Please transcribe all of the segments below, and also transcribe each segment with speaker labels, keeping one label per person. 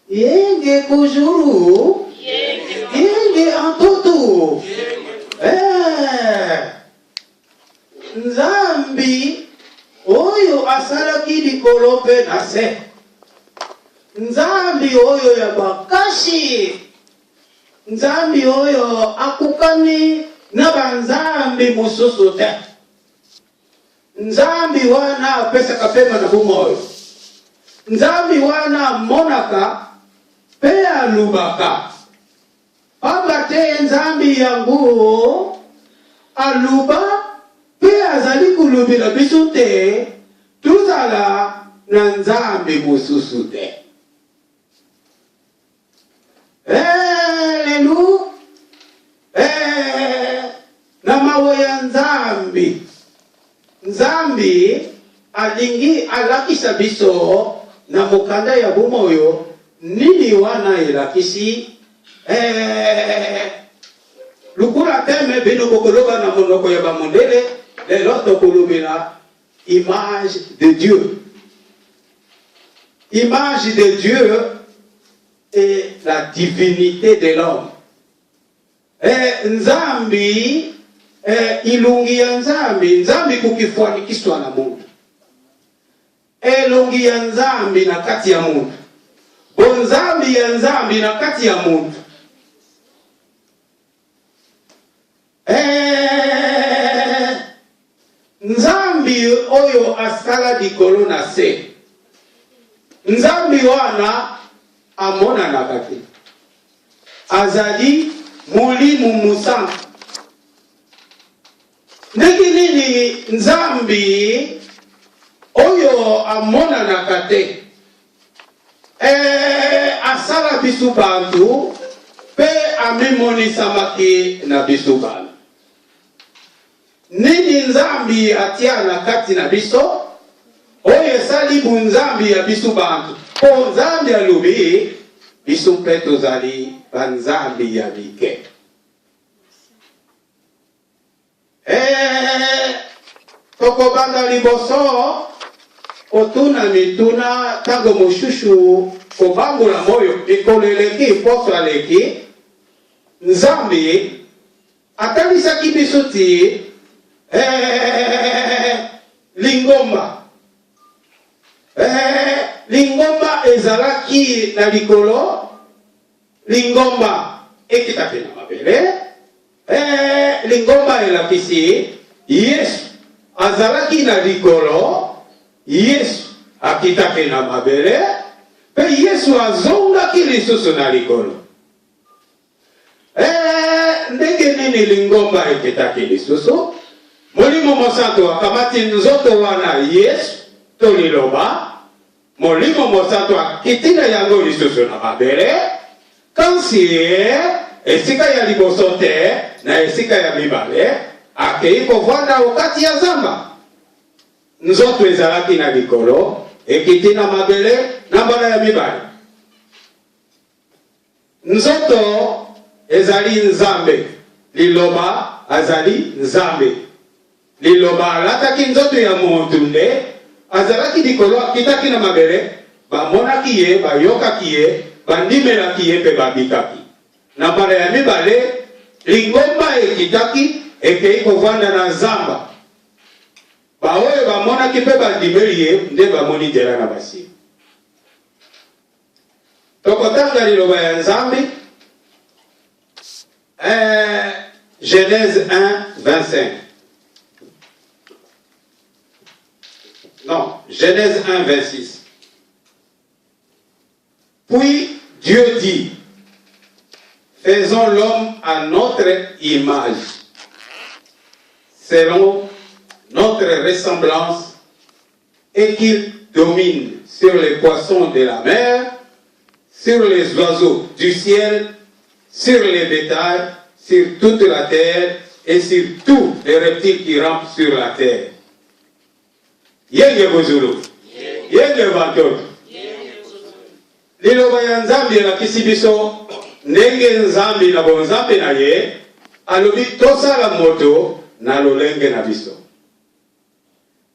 Speaker 1: yenge kujuru, yenge antoto. Nzambi oyo asalaki likolo pe na se. Nzambi oyo ya bakashi. Nzambi oyo akukani na banzambi mususu te. Nzambi wana apesa kapema na bumoyo. Nzambi wana monaka pe alubaka. Pamba te nzambi yangu aluba pe azali kulubila biso te. Tuzala na nzambi mususu te. Lelu na mawe ya nzambi. Nzambi alingi alakisa biso na mukanda ya bumoyo nini wana elakisi lukula teme bino bokoloba na monoko ya bamondele lelo tokolobela image de Dieu. Image de Dieu et la divinité de l'homme. Nzambi ilungi ya nzambi, nzambi kukifanikishwa na Mungu. Elungi ya nzambi na kati ya Mungu. Bonzambi ya nzambi na kati ya Mungu. Nzambi oyo asala likolo na se. Nzambi wana amona na kati. Azali mulimu musantu. Ndenge nini nzambi oyo amona na kate asala bisu bantu pe amemonisa maki na bisu bantu. Nini nzambi atia na kati na biso oyo sali bunzambi ya bisu bantu. Po nzambi alubi bisu pe tozali banzambi ya bike. Toko banda liboso otuna mituna tango moshushu kobangula moyo ikoleleki poso aleki nzambi atalisaki biso ti lingomba lingomba ezalaki na likolo lingomba ekitaki na mabele lingomba elakisi Yesu azalaki na likolo Yesu akitaki na mabele pe Yesu azongaki lisusu na likolo. Ndenge nini lingomba ekitaki lisusu Molimo Mosantu akamati nzoto wana Yesu toliloba Molimo Mosantu akitina yango lisusu na mabele kansi esika ya liboso te na esika ya mibale akei kovanda okati ya zamba. Nzoto ezalaki na likolo ekiti na mabele na mbala ya mibale. Nzoto ezali nzambe liloba azali nzambe. Liloba alataki nzoto ya muntu nde azalaki likolo akitaki na mabele bamonaki ye bayokaki ye bandimelaki ye pe babikaki. Na mbala ya mibale lingomba ekitaki ekei kovanda na zamba. Baoyo bamonaki pe bandimeli ye nde bamoni nzela na basi. Tokotanga liloba ya nzambi Genèse 1, 25. Non, Genèse 1, 26. Puis Dieu dit, faisons l'homme à notre image, selon notre ressemblance, et qu'il domine sur les poissons de la mer, sur les oiseaux du ciel, sur les bétails, sur toute la terre et sur tous les reptiles qui rampent sur la terre. Yenge bozulu, yenge bantot. Liloba ya nzambi na kisibiso ndenge nzambi na bonzambe na ye alobi tosala moto na lolenge na biso.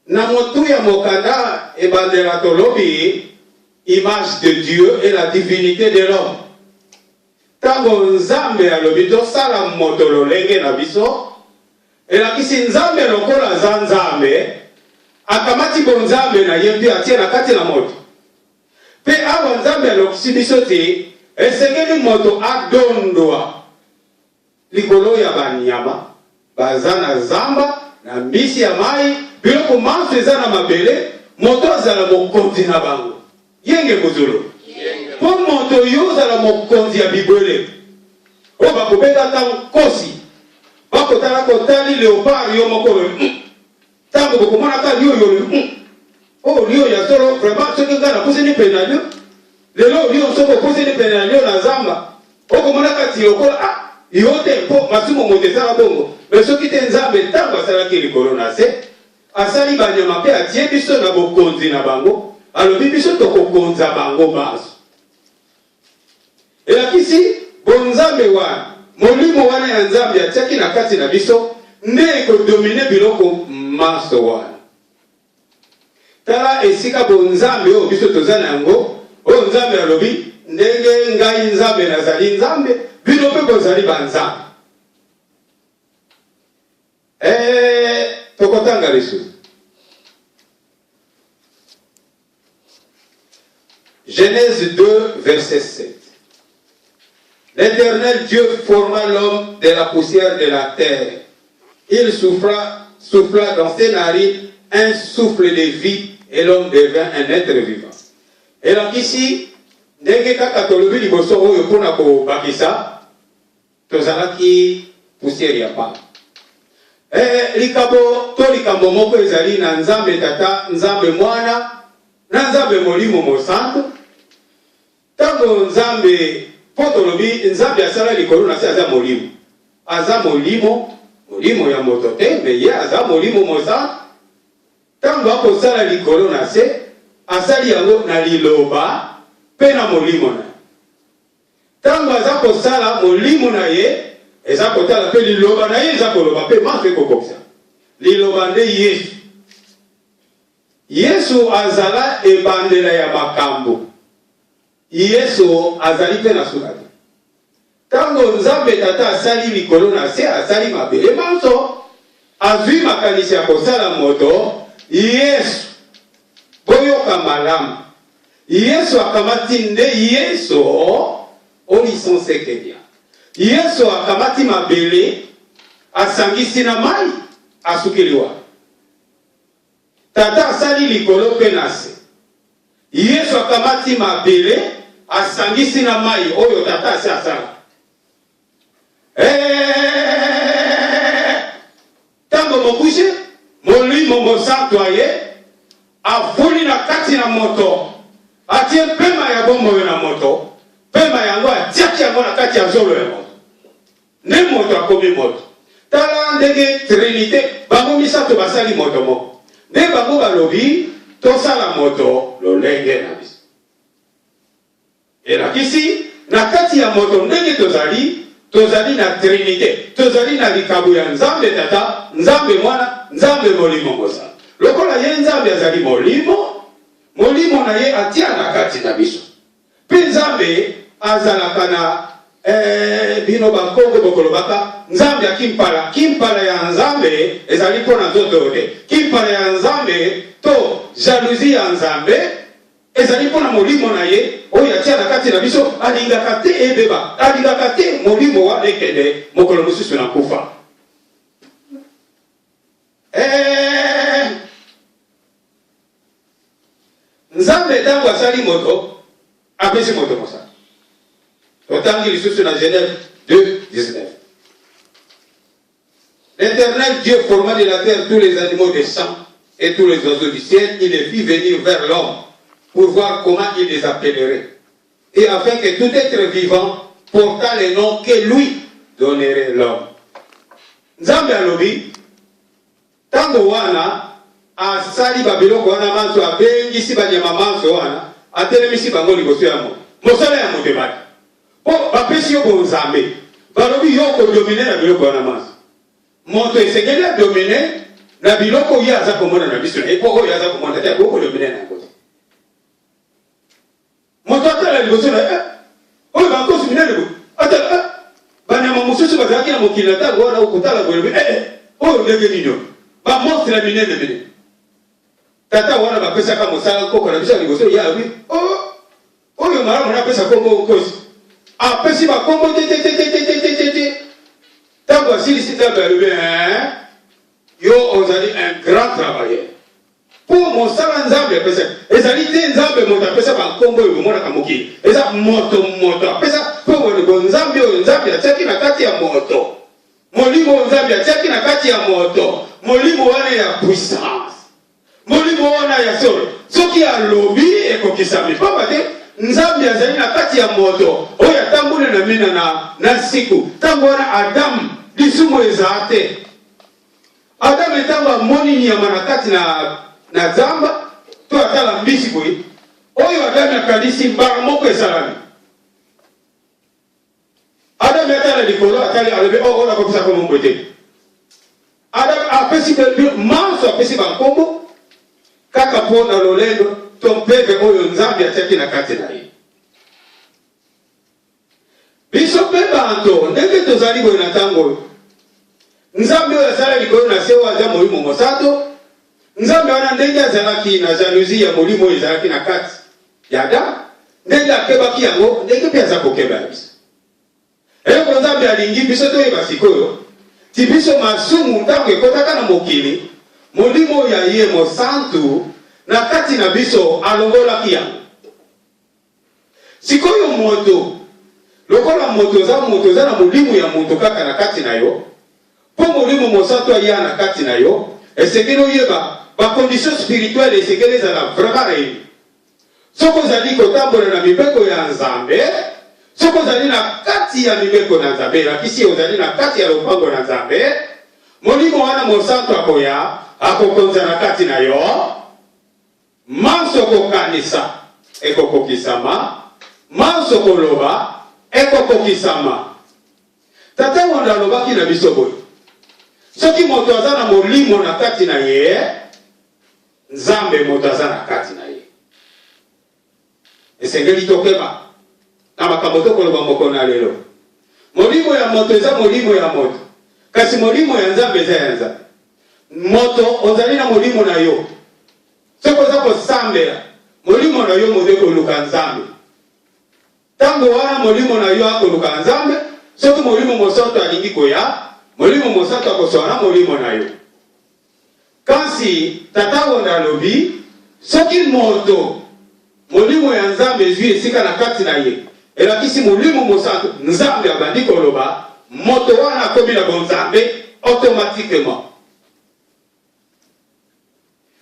Speaker 1: Na motu ya mokanda ebandela tolobi image de Dieu et la divinité de l'homme. Tango nzambe alobi tosala moto lolenge na biso, elakisi nzambe lokola za nzambe, akamati bonzambe na ye mpe atie na kati na moto. Pe awa nzambe alokisi biso te, esengeli moto adondwa likolo ya banyama, baza na zamba, na mbisi ya mai, biloko manso eza na mabele, moto azala mokonzi na bango. Yenge kozolo. Po moto yo azala mokonzi ya bibwele. O bakobeka ta kosi. Bakotala kotali leopard yo moko. Tango bokomona ka liyo yo. Oh liyo ya solo vraiment soki ngana kusini penalio. Lelo liyo soko kusini penalio na zamba. Okomona ka ti okola yote po masumo motesala bongo. Mais soki te nzambe tango asala ki likolo na se. Asali banyama pe atie biso na bokonzi na bango. Alobi biso tokokonza bango baso. Elakisi bonzambe wana molimo wana ya nzambe atiaki na kati na biso nde ekodomine biloko maso wana. Tala esika bonzambe oyo biso toza na yango, oyo nzambe alobi ndenge ngai nzambe nazali nzambe, bino mpe bozali banzambe. Tokotanga lisusu. Genèse 2, verset 7. L'Éternel Dieu forma l'homme de la poussière de la terre. Il souffla dans ses narines un souffle de vie et l'homme devint un être vivant. Et donc ici, ndenge kaka tolobi liboso oyo pona ko bakisa, tozalaki poussière ya pa. Likabo to likambo moko ezali na nzambe tata, nzambe mwana, na nzambe molimo mosantu. Tango nzambe potolobi nzambe asala likolo na se aza molimo. Aza molimo ya moto te, me ye aza molimo mosantu. Tango akosala likolo na se, asali yango na liloba pe na molimo na. Tango aza kosala molimo na ye, eza kotala pe liloba na ye eza koloba pe manfe kokokisa. Liloba nde Yesu. Yesu azala ebandela ya makambo. Yesu azali pe na suka te. Tango nzambe tata asali likolo na se, asali mabele manso, azwi makanisi ya kosala moto, Yesu boyoka malamu. Yesu akamati nde Yesu olisonse kebia. Yesu akamati mabele, asangisi na mai, asukiliwa. Tata asali likolo pe na se. Yesu akamati mabele, asangisi na mai, oyo tata ase asala. Tango mokushe, molimo mosantu aye, afuli na kati na moto, atie pema ya bombo na moto, pema yango atiaki yango na kati ya zolo ya moto. Ne moto akomi moto. Tala ndenge trinité, bango misato basali moto moko. Ne bango balobi, tosala moto lolenge na biso. Elakisi, na kati ya moto ndenge tozali na trinité, tozali na likabu ya nzambe tata, nzambe mwana, nzambe molimo mosantu. Lokola ye nzambe azali molimo na ye atia na kati na biso. Pe nzambe azalaka na bino bakongo bokolobaka nzambe akimpala. Kimpala ya nzambe ezali pona nzoto te. Kimpala ya nzambe to jalousie ya nzambe ezali pona molimo na ye oyo atia na kati na biso alingaka te ebeba. Alingaka te molimo wa ekende mokolo mosusu na kufa. Nzambe tango asali moto, apesi moto mosantu. Totangi lisusu na Genèse 2, 19. L'Éternel Dieu forma de la terre tous les animaux des champs et tous les oiseaux du ciel, il les fit venir vers l'homme pour voir comment il les appellerait. Et afin que tout être vivant portât les noms que lui donnerait l'homme. Nzambe alobi, tango wana, asali babiloko wana manso abengisi banyama manso wana atelemisi bango liboso ya moto mosala ya moto ebaki po bapesi yo bonzambe balobi yo kodomine na biloko wana manso moto esengeli adomine na biloko ye aza komona na biso na ye po oyo aza komona te akoki kodomine na yango te. moto atala liboso na oyo bakosi minene atala banyama mosusu bazalaki na mokili na ntango wana okotala boyebi oyo ndenge nini bamonstre minene minene tata wana bapesaka mosala koko na biso ya liboso ya wi oyo malamu na apesa kombo okosi apesi bakombo te ntango asilisi nzambe alobi yo ozali un grand travailleur po mosala nzambe apesa ezali te nzambe moto apesa bakombo oyo bomonaka mokili eza moto apesa po bolingo nzambe oyo nzambe atiaki na kati ya moto molimo oyo nzambe atiaki na kati ya moto molimo wana ya puissance molimo wana ya solo soki alobi ekokisami pamba te nzambe azali na kati ya moto oyo atambule na mina na siku ntango wana adamu lisumu eza te adamu ntango amoni nyama na kati na zamba to atala mbisi boye oyo adamu akanisi mbala moko esalami adamu atala likolo atali alobi oyo nakopesa komombo te adamu apesi manso apesi bankombo kaka mpo na lolendo to mpeve oyo nzambe atiaki na kati na ye biso mpe banto ndenge tozali boye na ntango oyo nzambe oyo asala likolo na se oyo aza molimo mosato nzambe wana ndenge azalaki na jalousie ya molimo oyo ezalaki na kati ya adamu ndenge akebaki yango ndenge mpe aza kokeba ya biso eloko nzambe alingi biso toyeba sikoyo ti biso masumu ntango ekotaka na mokili molimo oyo ya ye mosantu na kati na biso alongolaki yango sikoyo moto lokola moto oza na molimo ya moto kaka na kati na yo mpo molimo mosantu aya na kati na yo esengeli oyeba bakondition spirituelle esengeli ezala vraiment reini soki ozali kotambola na mibeko ya nzambe soki ozali na kati ya mibeko na nzambe elakisi ozali na kati ya lopango na nzambe molimo wana mosantu akoya akokonza na kati na yo manso kokanisa ekokokisama manso koloba ekokokisama tata wanda alobaki na biso boye soki moto aza na molimo na kati na ye nzambe moto aza na kati na ye esengeli tokeba na makambo tokoloba moko na lelo molimo ya moto eza molimo ya moto kasi molimo ya nzambe eza ya nzambe moto ozali na molimo na yo soki oza kosambela molimo na yo moto ekoluka nzambe ntango wana molimo na yo akoluka nzambe soki molimo mosantu alingi koya molimo mosantu akosola na molimo na yo kasi tata wanda alobi soki moto molimo ya nzambe ezwi esika na kati na ye elakisi molimo mosantu nzambe abandi koloba moto wana akomi na bonzambe automatiquement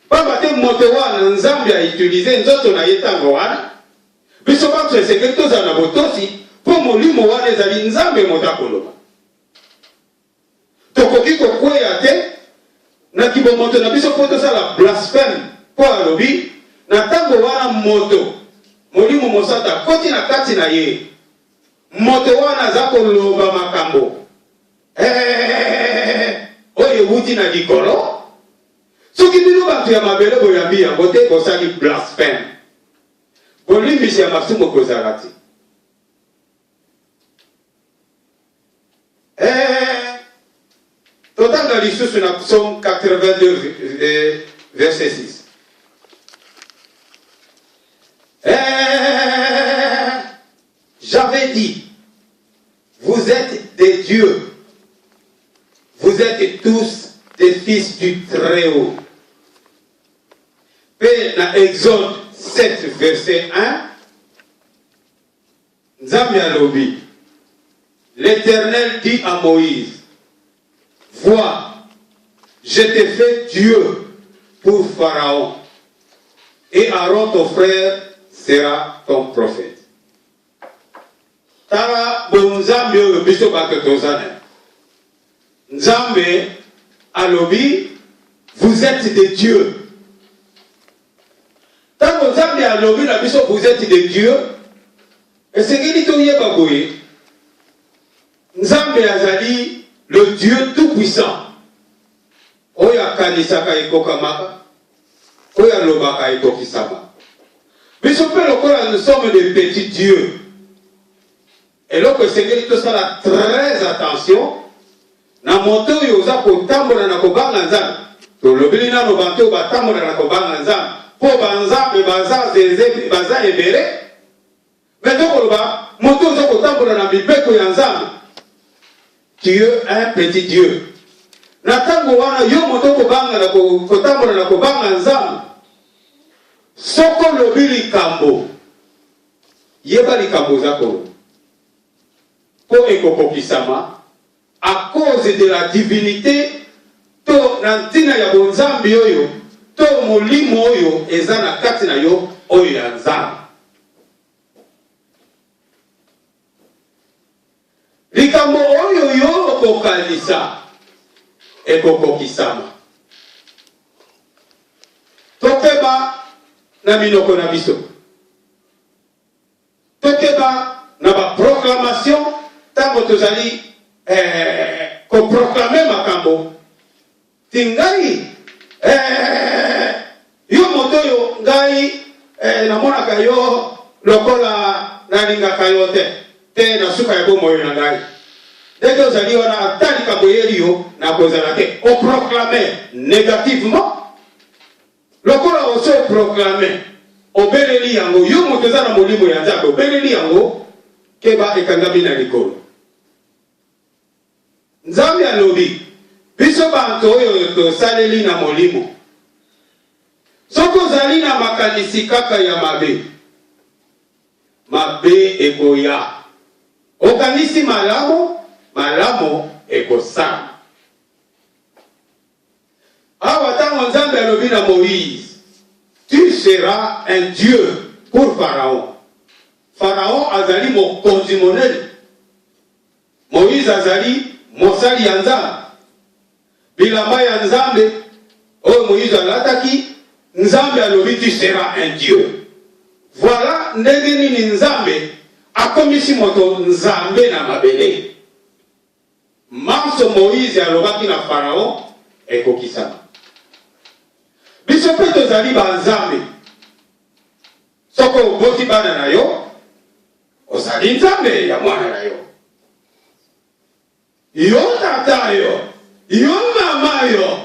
Speaker 1: pamba te moto wana nzambe autilize nzoto na ye ntango wana biso bato esengeli tozala na botosi mpo molimo wana ezali nzambe moto akoloba tokoki kokweya te na kibomoto na biso mpo tosala blasphème mpo alobi na ntango wana moto molimo mosantu akoti na kati na ye moto wana aza koloba makambo oyo ewuti na likolo soki bino bato ya mabele boyambi yango te bosali blasphème bolimbisi ya masumu kozala te totanga lisusu na Psaume 82 verset 6 j'avais dit vous êtes des dieux vous êtes tous des fils du Très-Haut. Puis dans Exode 7 verset 1 Nzambe alobi l'Éternel dit à Moïse vois je t'ai fait Dieu pour Pharaon et Aaron ton frère sera ton prophète. Tala bonzambe oyo biso bato tozana Nzambe alobi vous êtes des dieux. Tango Nzambe alobi na biso vous êtes des dieux esengeli toyeba boye Nzambe azali le Dieu tout-puissant oyo akanisaka ekokamaka oyo alobaka ekokisama Mais je peux le croire, nous sommes des petits dieux. Et là, le Seigneur, tout ça, là, très attention. Na moto yoza kotambola na kobanga nzambe. To lobeli na no banto batambola na kobanga nzambe. Po banzambe baza zeze baza ebere. Mais donc loba moto yoza kotambola na bibeko ya nzambe. Dieu un petit Dieu. Na tango wana yo moto kobanga na kotambola na kobanga nzambe. Soko lobili kambo. Yeba likambo zako. Po ekokokisama. À cause de la divinité, to nantina ya bonzambi oyo, to molimo oyo eza na kati na yo oyo ya nzambe. Likambo oyo yo okokanisa ekokokisama. Tokeba na minoko na biso. Tokeba na ba proclamation tango tozali ko proclamer makambo tingai yo moto yo ngai namonaka yo lokola nalingaka yo te na suka ya bomo yo na ngai deke ozali wana ata likambo yeli yo na kozala te o proclamer négativement lokola oso proclamer obeleli yango yo moto eza na molimo ya nzambe obeleli yango keba ekangami na likolo. Nzambe alobi biso bantu oyo tosaleli na molimo soko ozali na makanisi kaka ya mabe ekoya okanisi malamu ekosala. Awa tango Nzambe alobi na Moïse tu seras un Dieu pour Pharaon. Pharaon azali mokonzi monene, Moïse azali mosali ya Nzambe. Bilamba ya Nzambe oyo Moïse alataki, Nzambe alobi tu seras un Dieu. Voilà ndenge nini Nzambe akomisi moto Nzambe na mabele. Manso Moïse alobaki na Pharaon ekokisama. Biso pe tozali ba Nzambe. Soko oboti bana na yo, ozali Nzambe ya mwana na yo. Yo tata yo, yo mama yo,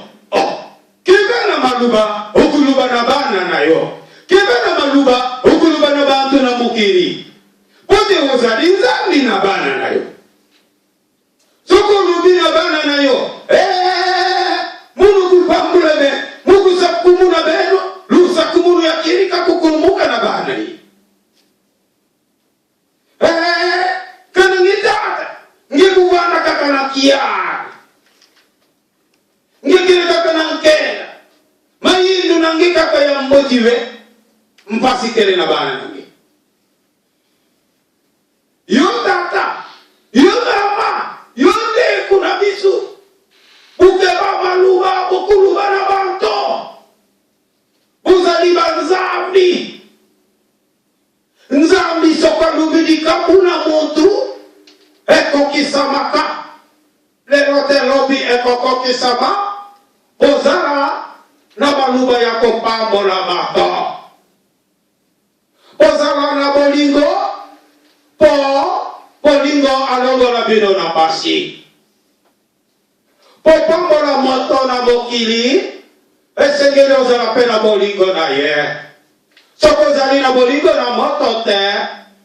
Speaker 1: keba na maluba okuluba na bana na yo, keba na maluba okuluba na bantu na mukiri. Pote ozali Nzambe na bana na yo. Soko lubi na bana na yo, munu kupambula be, muku sakumu na beno, lu sakumu ya kirika kukulumuka na bana yi. Ngekuwana kakana kia ngekile kakana nkela mayindu nange kaka ya motive mpasi kele na bana nange yo tata yo mama yo ndeku na bisu ukeba maluba bukuluba na banto uzali banzambi nzambi soka lubidi kapuna montu ekokisamaka lerote lobi ekokokisama ozala na baluba ya kopambola mato ozala na bolingo bolingo alongola bino na pasi popambola moto na mokili esengeli ozala pe na bolingo na ye soko ozali na bolingo na moto te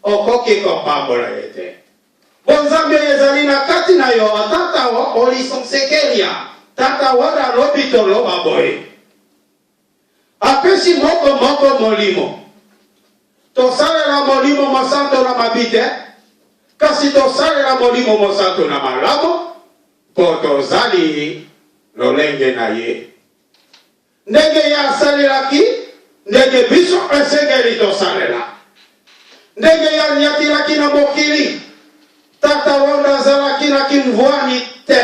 Speaker 1: okoki kopambola ye te. Bonzambe ezali na kati na yo tata wa olisensekelia tata wada lobito loba boy apesi moko molimo tosalela molimo mosanto na mabite kasi tosalela molimo mosanto na malamu po tozali lolenge na ye ndenge ya asalelaki ndenge biso esengeli tosalela ndenge ya nyatilaki na mokili tata wanda zalaki na kimvwani te.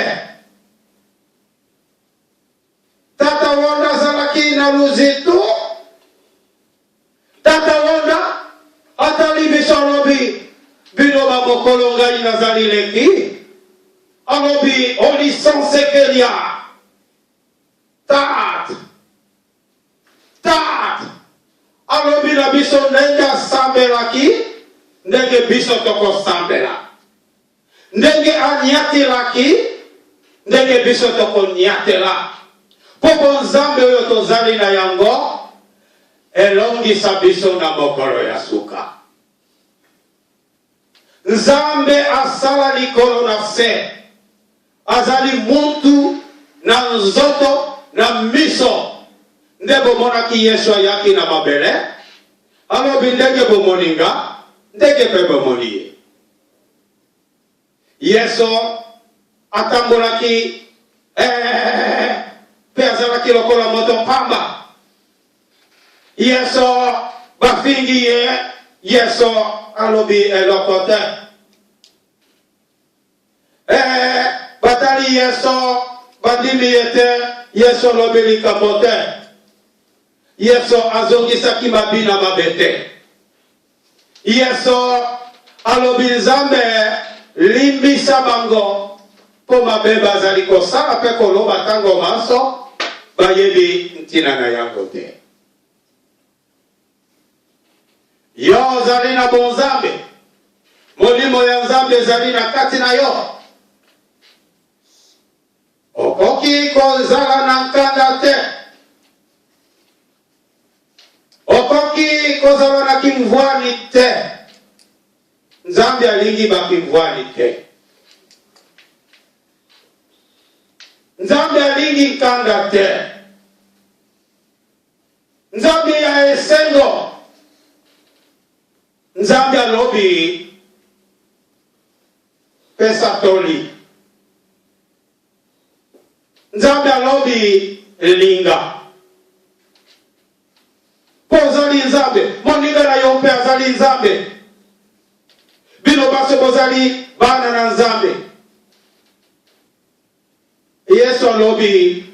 Speaker 1: Tata wanda zalaki na luzitu. Tata wanda atali bisolobi binoba mokolonga inazali leki. Alobi oli sansekelia. Tat. alobi na biso ndenge asambelaki ndenge biso tokosambela, ndenge aniatelaki ndenge biso tokoniatela, mpo nzambe oyo tozali na yango elongisa biso na mokolo ya suka. Nzambe asala likolo na se, azali muntu na nzoto na miso, nde bomonaki Yesu ayaki na mabele, alobi ndenge bomoninga ndenge pe bomoni ye. Yesu atambolaki pe azalaki lokola moto pamba. Yesu bafingi ye, Yesu alobi eloko te. Batali Yesu bandimi yete, Yesu alobi likambo te. Yesu azongisaki mabina mabete. Yesu alobi Nzambe limbisa bango po mabe bazali kosala pe koloba tango maso bayebi ntina na yango te. Yo zali na bonzambe, molimo ya Nzambe zali na kati na yo. Okoki kozala na nkanda te, okoki kozala na kimvwani te. Nzambe alingi bakimvwani te. Nzambe alingi nkanda te. Nzambe ya esengo. Nzambe alobi pesa toli. Nzambe alobi linga. Pozali Nzambe, moninga na yo pe azali Nzambe. Bino baso bozali bana na Nzambe. Yesu alobi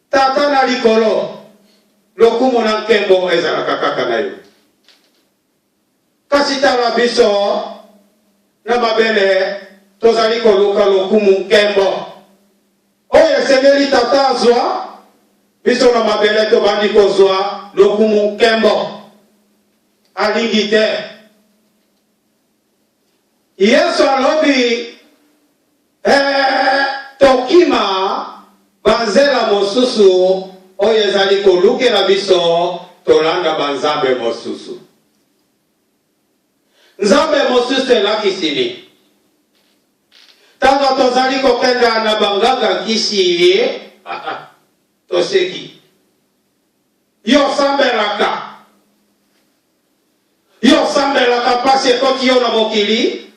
Speaker 1: tata na likolo lokumu na nkembo ezalaka kaka na yo. Kasi tala biso na mabele tozali koluka lokumu nkembo oyo esengeli tata azwa, biso na mabele tobandi kozwa lokumu nkembo alingi te. Yesu alobi tokima banzela mosusu oyo ezali kolukela biso tolanda banzambe mosusu. Nzambe mosusu elakisini tango tozali kokenda na bangaga kisi toseki yo sambelaka pasi ekoti yo na mokili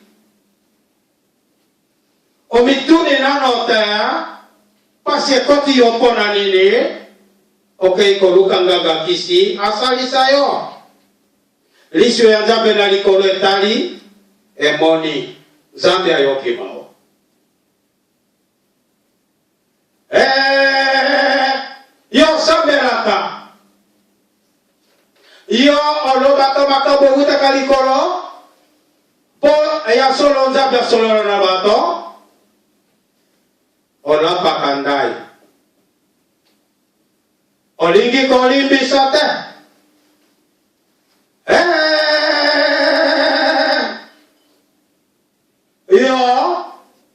Speaker 1: omituni nano te pasi ekoti yo mpona nini okei koluka ngaga kisi asalisa yo. Lisio ya Nzambe na likolo etali emoni Nzambe ayoki mao. Yo sambelaka yo olobaka makabo utaka likolo po ya solo Nzambe solo na bato olapaka ndai olingi kolimbisa te. Yo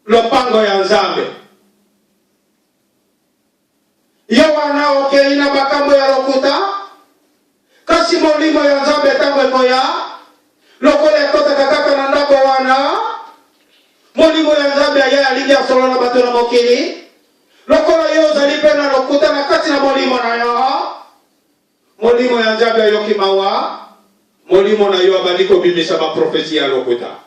Speaker 1: lopango ya Nzambe yo wana okei na makambo ya lokuta kasi molimo ya Nzambe tango ekoya lokola ekotaka kaka na ndako wana molimo ya Nzambe aya alingi asolo na bato na mokili lokola yo ozali pe na lokuta na kati na molimo na yo molimo ya Nzambe ayoki mawa molimo na yo abandi kobimisa baprofesi ya lokuta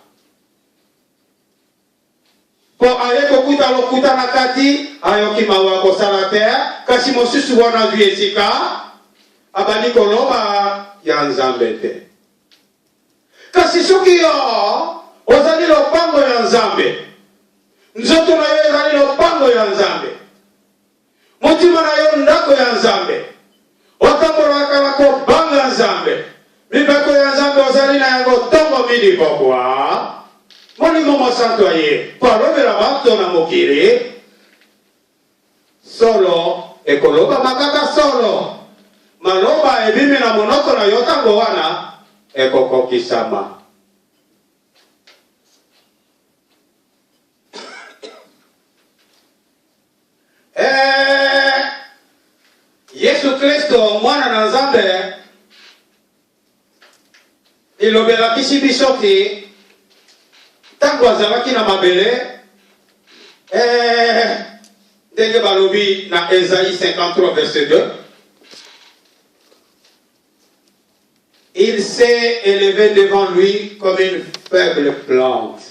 Speaker 1: po aye kokuta lokuta na kati ayoki mawa kosala te kasi mosusu wana azwi esika abandi koloba ya Nzambe te. Kasi soki yo ozali lopango ya Nzambe, nzoto na yo ezali lopango ya Nzambe, motima na yo ndako ya Nzambe, otambolaka na kobanga Nzambe, mibeko ya Nzambe ozali na yango tongo midi pokwa molimo mosantu aye palobela bato na mokili solo ekoloba makaka solo maloba ebimi na monoko na yo ntango wana ekokokisama. Yesu Kristo mwana na Nzambe ilobelakisi biso ti ntango azalaki na mabele ndenge balobi na Esaïe 53 verset 2, il s'est élevé devant lui comme une faible plante,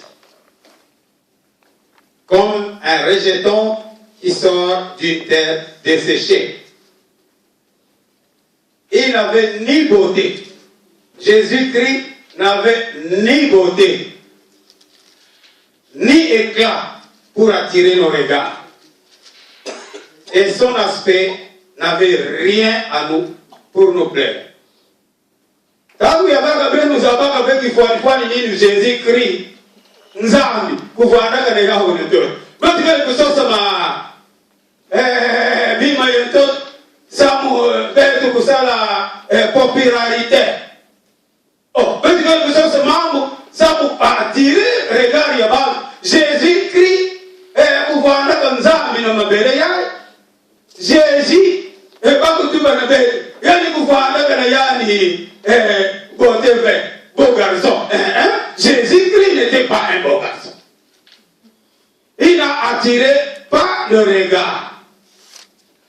Speaker 1: comme un rejeton qui sort d'une terre desséchée. Il n'avait ni beauté. Jésus-Christ n'avait ni beauté, ni éclat pour attirer nos regards. Et son aspect n'avait rien à nous pour nous plaire. Tangu yabaka benu zabaka beki fuani nini Jésus-Christ nzambi kufuanaka na yao ndio. Basi kile kusosa ma bima yetu samu betu kusala popularité. Oh, basi kile kusosa mambo samu attirer regard ya ba Jésus-Christ kufuanaka nzambi na mabele yake. Jésus bakutuba na bele yani kufuanaka na yani beauté vrai, beau garçon. Jésus-Christ n'était pas un beau garçon. Il n'a attiré pas le regard.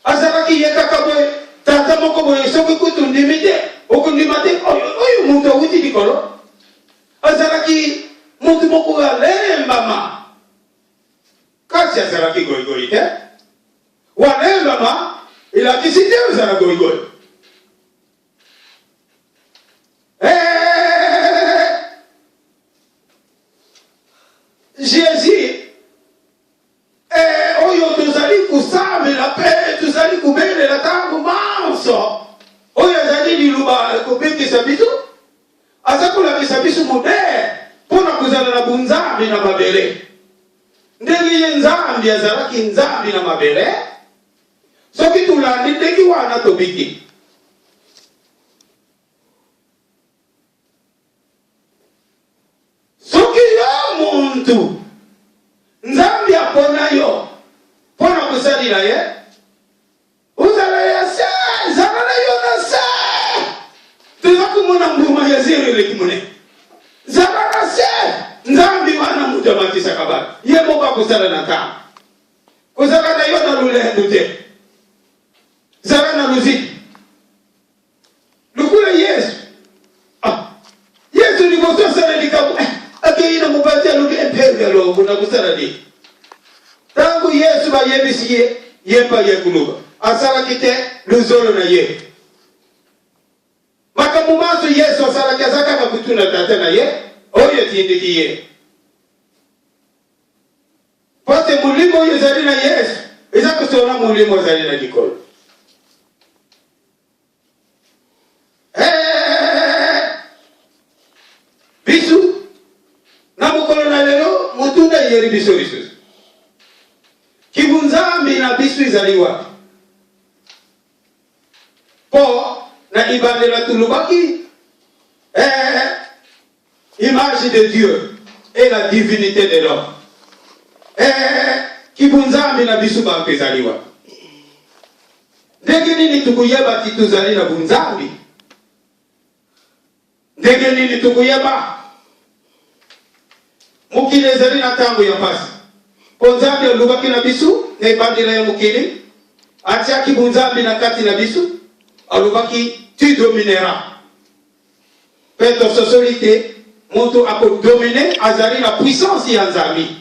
Speaker 1: Azalaki yekaka boye, tata moko boye soki kutundimite, okundimate oyo muntu awuti likolo. Azalaki muntu moko alembama. Kasi azalaki goigoi te. Walembama, ilakisi te ozala goigoi. Jésus oyo tozali kusame la paix, tozali kubele la tango manso oyo azali liluba kobekisa biso aza kolakisa biso modele mpona kozala na bunzambi na mabele. Ndenge ye nzambi azalaki nzambi na mabele, soki tulandi ndenge wana tobiki. Soki yo muntu nzambi apona yo pona kusalila ye uzala ya se zala na yo na se tuza kumona mbuma ya zero ile kimone zala na se nzambi wana mutu amatisa kabali ye moka kusala na ta kuzala na yo na lule ndute zala na luziki lukule Yesu Yesu ni koso sala likabu ina mupatia luge empegalo kuna kusala di tangu Yesu ba yebisi yepa yekuluba asala kite luzolo na ye makamumaso Yesu asala kazaka bakutuna tata na ye oyo tindiki ye pote mulimo yo zali na Yesu eza kusona mulimo zali na dikolo bisu na mukolo na lelo mutunda yeri biso biso kibunzambi na biso izali wapi po na ibandela tulubaki image de Dieu et la divinité de l'homme kibunzambi na biso bantu ezali wapi ndenge nini tukuyeba ti tuzali na bunzambi ndenge nini tukuyeba mukili ezali na tango ya pasi po nzambi alubaki na bisu na ebandela ya mukili atiaki bunzambi na kati na bisu alubaki tu dominera pe tososoli te moto akodomine azali na puissance ya nzambi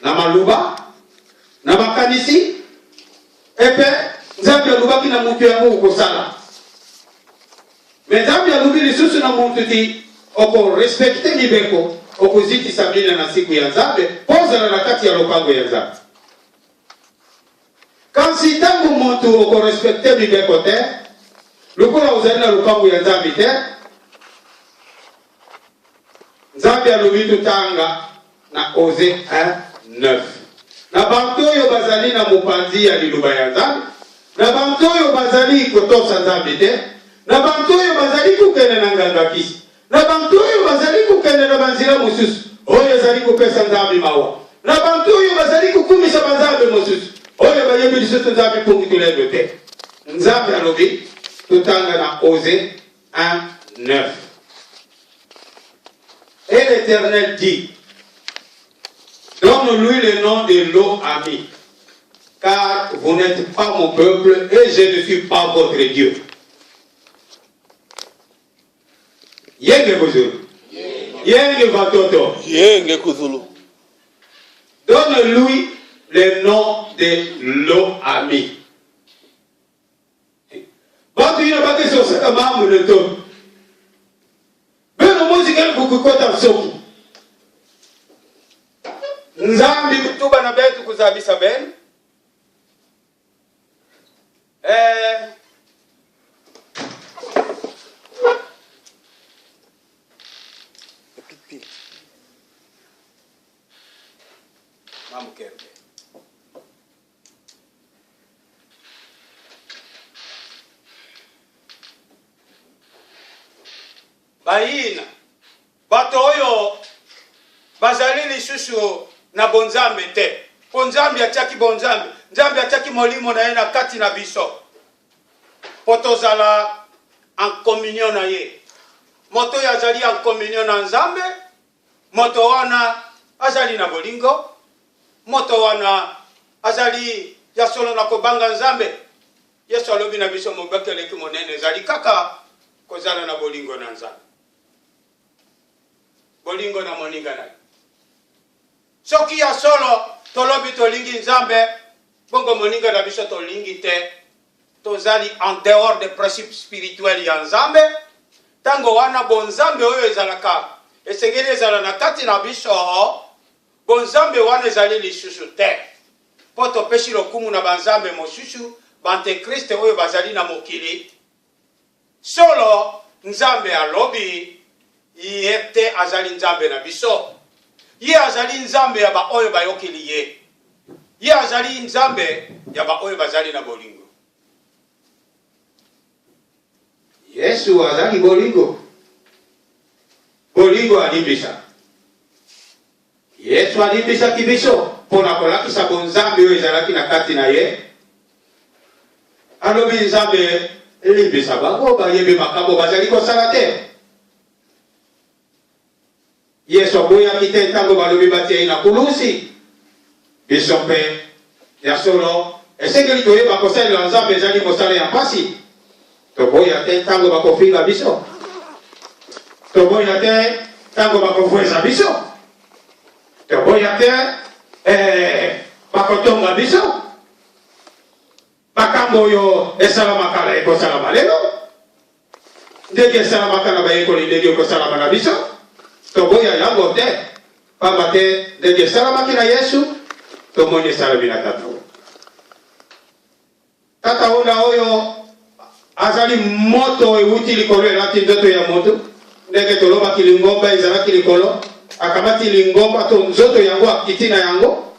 Speaker 1: na maluba na makanisi epe nzambi alubaki na mutu yango okosala me nzambi alubi lisusu na muntu ti oko respecte libeko okuziti sabina na siku ya Nzambe pozala na kati ya lopango ya Nzambe. Kansi tangu muntu oko respecte libeko te lokola ozali na lopango ya Nzambe te Nzambe alubi tutanga na Ose 1:9 na bantu oyo bazali na mopanzi ya liloba ya Nzambe, na bantu oyo bazali kotosa Nzambe te, na bantu oyo bazali kokende na nganga-kisi, na bantu oyo bazali kokende na banzela mosusu oyo ezali kopesa Nzambe mawa, na bantu oyo bazali kokumisa banzambe mosusu oyo bayebi lisusu Nzambe mpongi tolendo te. Nzambe alobi totanga na Osée 1:9. Et l'Éternel dit, donne-lui le nom de Lo-Ami, car vous n'êtes pas mon peuple et je ne suis pas votre Dieu. Yenge Kuzulu. Yenge Vatoto. Yenge Kuzulu. Donne-lui le nom de Lo-Ami. Batu ina baki sosaka mamu le to. Beno muzika kukukota soki. Nzambi kutuba na betu kuzabisa ben. Mamu kerbe. Baina bato oyo bazali lisusu na bonzambe te. Bonzambe atiaki bonzambe, Nzambe atiaki molimo na ye na kati na biso. Potozala en communion na ye. Moto ya azali en communion na Nzambe, moto wana azali na bolingo, moto wana azali ya solo na kobanga Nzambe. Yesu alobi na biso mobekeleki monene ezali kaka kozala na bolingo na Nzambe. Bolingo na moninga na. Soki ya solo tolobi tolingi Nzambe, bongo moninga na biso tolingi te. Tozali en dehors des principes spirituels ya Nzambe. Tango wana bonzambe oyo ezalaka esengeli ezala na kati na biso, bonzambe wana ezali lisusu te. Po topesi lokumu na banzambe mosusu, bantekriste oyo bazali na mokili. Solo Nzambe alobi yete azali Nzambe na biso. Ye azali Nzambe ya ba oyo bayokili ye. Ye azali Nzambe ya ba oyo bazali na bolingo. Yesu azali bolingo. Bolingo alibisa. Yesu alibisa kibiso pona kolakisa bonzambe oyo ezalaki na kati na ye. Alobi Nzambe elibisa bango bayebi makambo bazali kosala te. Yesu aboyaki te ntango balobi batie na kulusi. Biso mpe ya solo esengeli toyeba kosalela Nzambe ezali mosala ya mpasi. Toboya te ntango bakofinga biso. Toboya te ntango bakofweza biso. Toboya te bakotonga biso. Makambo oyo esalamaka na ekosalama lelo. Ndenge esalamaka na bayekoli ndenge ekosalama na biso. Toboya yango te. Pamba te ndenge esalamaki na Yesu, tomoni esalami na Tata oyo. Tata oyo azali moto ewuti likolo elati ndoto ya moto. Ndenge tolobaki lingomba ezalaki likolo, akamati lingomba to nzoto yango akiti na yango,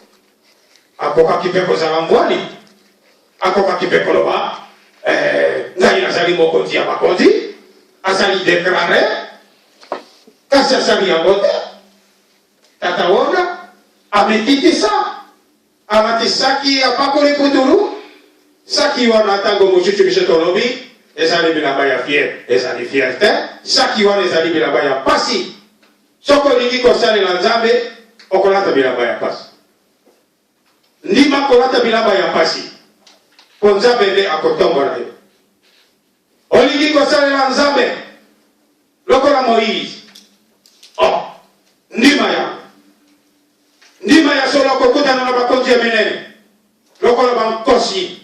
Speaker 1: akokaki mpe kozala mvwali. Akokaki mpe koloba ngai nazali mokonzi ya bakonzi, azali deklare kasi asali yango te. Tata wana ametitisa, amatisaki apakoli putulu. Saki wana tango mosusu biso tolobi ezali bilamba ya fier, ezali fierté. Saki wana ezali bilamba ya pasi. Soko olingi kosalela Nzambe okolata bilamba ya pasi. Ndima kolata bilamba ya pasi po Nzambe nde akotombola yo. Olingi kosalela Nzambe lokola Moïse, ndima ya solo kokutana na bakonzi ya minene lokola bankosi.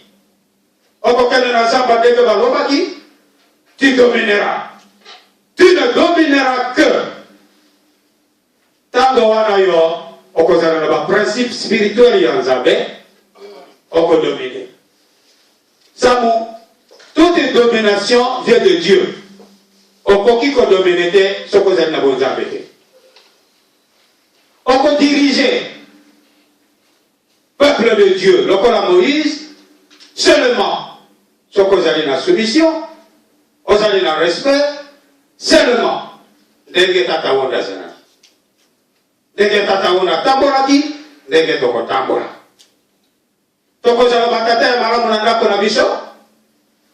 Speaker 1: Okokende na Nzambe ndenge balobaki, tu domineras. Tu ne domineras que tango wana yo okozala na ba principe spirituel ya Nzambe okodomine. Samu, toute domination vient de Dieu. Okoki kodomine te sokozali na bonzambe te. Oko diriger peuple de Dieu, lokola Moïse, seulement, ce que vous allez dans la soumission, vous allez dans le respect, seulement, ndenge tata wonda zana. Ndenge tata wonda tambola ki, ndenge toko tambola. Toko zala batata ya malamu na ndako na biso,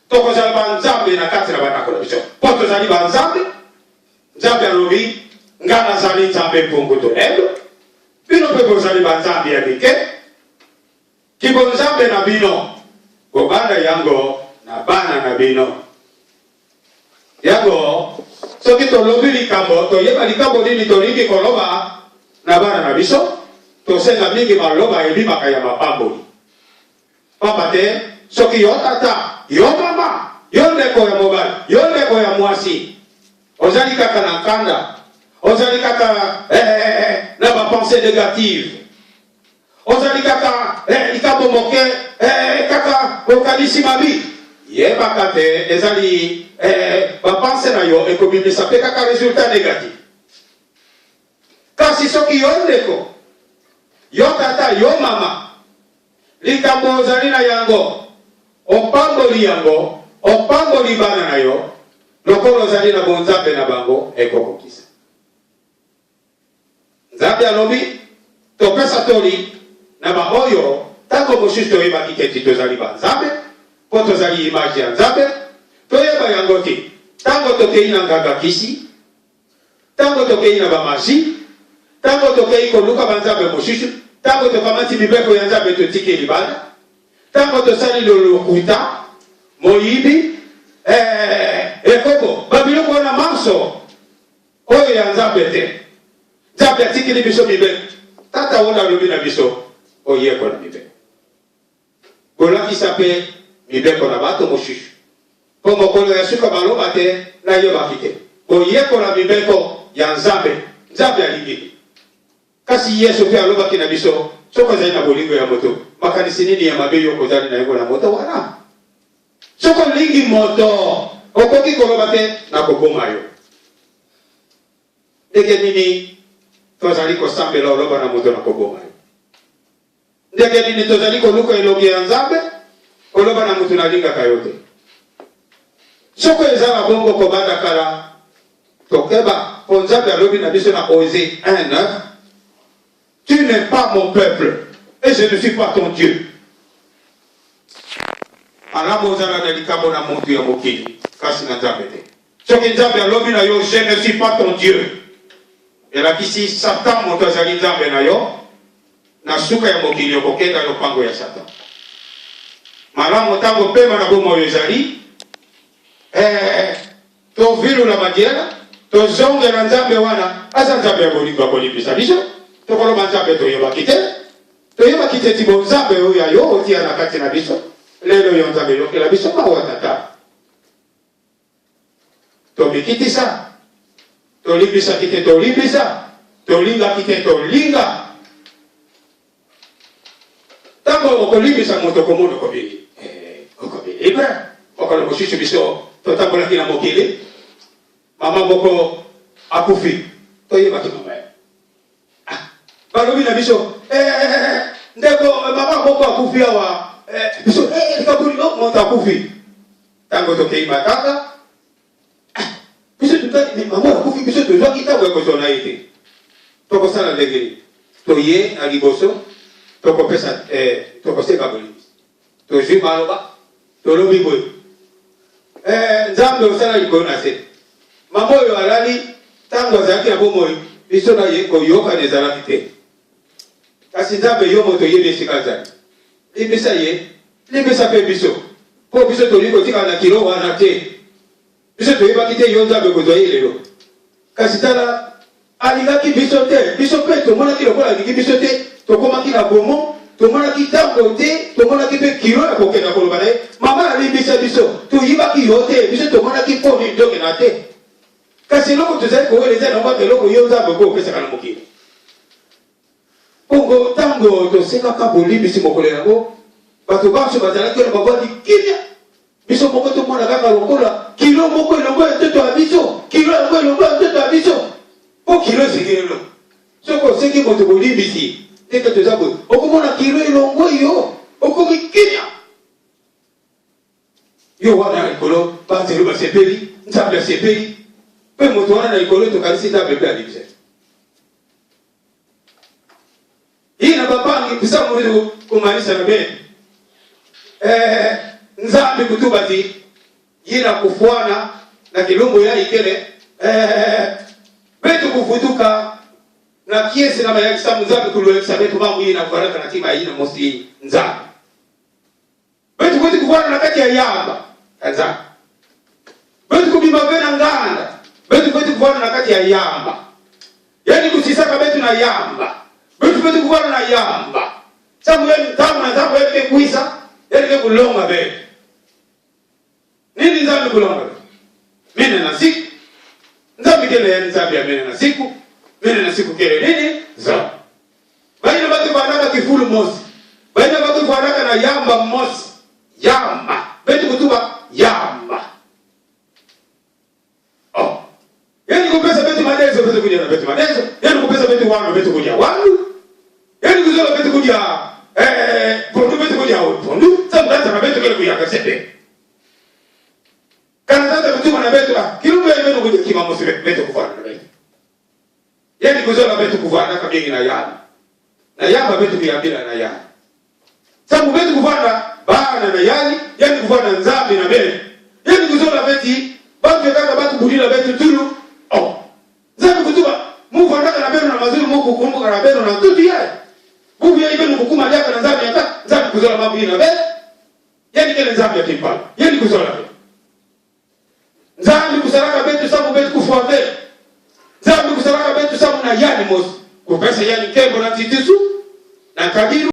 Speaker 1: toko zala banzambe na kati na bandako na biso. Poto zali banzambe, nzambe alobi, ngana zali nzambe mpungu tolendo, bino pepo zali banzambe ya mike, kibo nzambe na bino, kobanda yango na bana na bino. Yango, soki tolobi likambo, toyeba likambo nini tolingi koloba na bana na biso, tosenga mingi maloba ebimaka ya mapamboli. Papa te, soki yo tata, yo mama, yo ndeko ya mobali, yo ndeko ya mwasi, ozali kaka na kanda, ozali kaka na ba pensée négative, ozali kaka likambo moke, kaka okanisi mabi, yebaka te, ezali ba pensée na yo ekobimisa pe kaka résultat négatif. Kasi soki yo ndeko, yo tata, yo mama, likambo ozali na yango, opamboli yango, opamboli bana na yo, lokolo ozali na bonzambe na bango, ekokokisa. Nzambe alobi, topesa toli, na ba oyo, tango mosusu toyeba kiketi tozali banzambe, po tozali image ya nzambe, toyeba yango te, tango tokei na nganga kisi, tango tokei na bamaji, tango tokei koluka banzambe mosusu, tango tokamati mibeko ya nzambe totiki libanda, tango tosali lolokuta, moyibi, ekobo, babiloko wana manso, oyo ya nzambe te. Nzambe atikili biso mibeko, tata wona lobi na biso, oyeko na mibeko. Kolakisa pe mibeko na bato mosusu. Po mokolo ya suka baloba te, na yebaki te. Oyeko na mibeko ya nzambe, nzambe alingi. Kasi Yesu pe alobaki na biso, soko zali na bolingo ya moto, makanisi nini ya mabe yo kozali na yango na moto wana? Soko lingi moto, okoki koloba te na koboma yo. Ndenge nini tozali kosambela oloba na moto na koboma yo? Ndenge nini tozali koluka elongi ya nzambe, oloba na moto na lingaka yo te? Soko ezala bongo kobanda kala, tokeba, po nzambe alobi na biso na Osée 1:9, tu n'es pas mon peuple et je ne suis pas ton Dieu. Alamozala na likambo na muntu ya mokili, kasi na nzambe te. Soki nzambe alobi na yo, je ne suis pas ton Dieu. Elakisi Satan moto azali nzambe na yo, na suka ya mokili okokenda lopango ya Satan. Malamu tango pema na bomo oyo ezali, to vilu la madiela, to zonge na nzambe wana, asa nzambe ya bolingo akolipisa biso, tokoloba nzambe toyebaki te ti bonzambe oyo ya yo otia na kati na biso, lelo yo nzambe yokela biso mawa tata. Tomikitisa, tolimbisa kite tolimbisa, tolinga kite tolinga. Tango okolimbisa moto komono kobili, okobili ibra, okolo mosusu biso, totambola kina mokili, mama moko akufi, toyebaki mama ya. Balobi na biso, ndeko mama moko akufi awa, biso, kabuli moto akufi. Tango tokei matanga, biso tutaki, mama akufi, biso tuzwaki tango ekosona ite. Toko sala ndegeli, toye na liboso, toko pesa, toko seka bolimis. Tozwi maloba, tolobi boy. Nzambe osala likolo na se. Mama oyo alali, tango azalaki na bomoi, biso na ye koyoka nezalaki te. Kasi nzambe yo moto yebe esika azali. Libisa ye, libisa pe biso. Po biso toliko tika na kilo wana te. Biso toyebaki te yo nzambe kozwa ye lelo. Kasi tala, alingaki biso te. Biso pe tomonaki lokola alingi biso te. Tokomaki na bomo, tomonaki tango te, tomonaki pe kilo ya kokenda koloba na ye. Mama alibisa biso, toyibaki yo te. Biso tomonaki po ni ndoke na te. Kasi loko tozali koweleza na mwake loko yo nzambe ko opesaka na mokili. Pongo tango tosekaka bolimbisi mokolo yango, bato banso bazalaki na bavandi kimia. Biso moko tomona kaka lokola kilo moko elongo ya ntoto ya biso, kilo yango elongo ya ntoto ya biso. Po kilo ezingeli lo. Soko oseki moto bolimbisi, teke tuzabo okumona kilo ilongo yo okumikinya yo wana ikolo basi ruba sepeli nzambe sepeli pe moto wana na ikolo to kalisi ta bebe alibse ina babangi bisa muri kumanisha na be nzambe kutubati yina kufuana na kilumbu ya ikele betu kufutuka na kiesi na mayaki samu nzambe kuluwekisa betu mambu yina kufuana na tima yina mosi nzambe betu kwetu kufuana na kati ya yamba kanzambe betu kubima vena nganda betu kwetu kufuana na kati ya yamba yani kusisaka betu na yamba betu kwetu kufuana na yamba samu yeni tamu na tamu yeni kuisa yeni kulonga betu nini nzambe kulonga betu mene na siku nzambe kele ya nzambe ya mene na siku mene na siku kele nini za baina batu kuanaka kifulu mosi baina batu kuanaka na yamba mosi yamba betu kutuba yamba yani kupesa betu madezo betu kuja na betu madezo yani kupesa betu wano betu kuja wano yani kuzola betu kuja pondu betu kuja pondu samtata na betu kele kuya kasebe kana tata kutuma na betu kilumbu ya betu kuja kima mosi betu kufuana na betu yani kuzola betu kufuana kabingi na yamba na yamba betu kuyambila na yamba sabu betu kufuana baana na yani kufuana nzambi na betu yani kuzola beti batu yakaka batu budila betu tulu nzambi kutuba mungu andaka na betu na mazuru mungu kumbuka na betu na tutu yae mungu ya ibenu kukuma jaka na nzambi yata nzambi kuzola mambu ina betu yani kele nzambi ya kimpala yani kuzola betu nzambi kusaraka betu sabu betu kufuate nzambi kusaraka betu sabu na yani mosi kupesa yani kembo na titisu na kabiru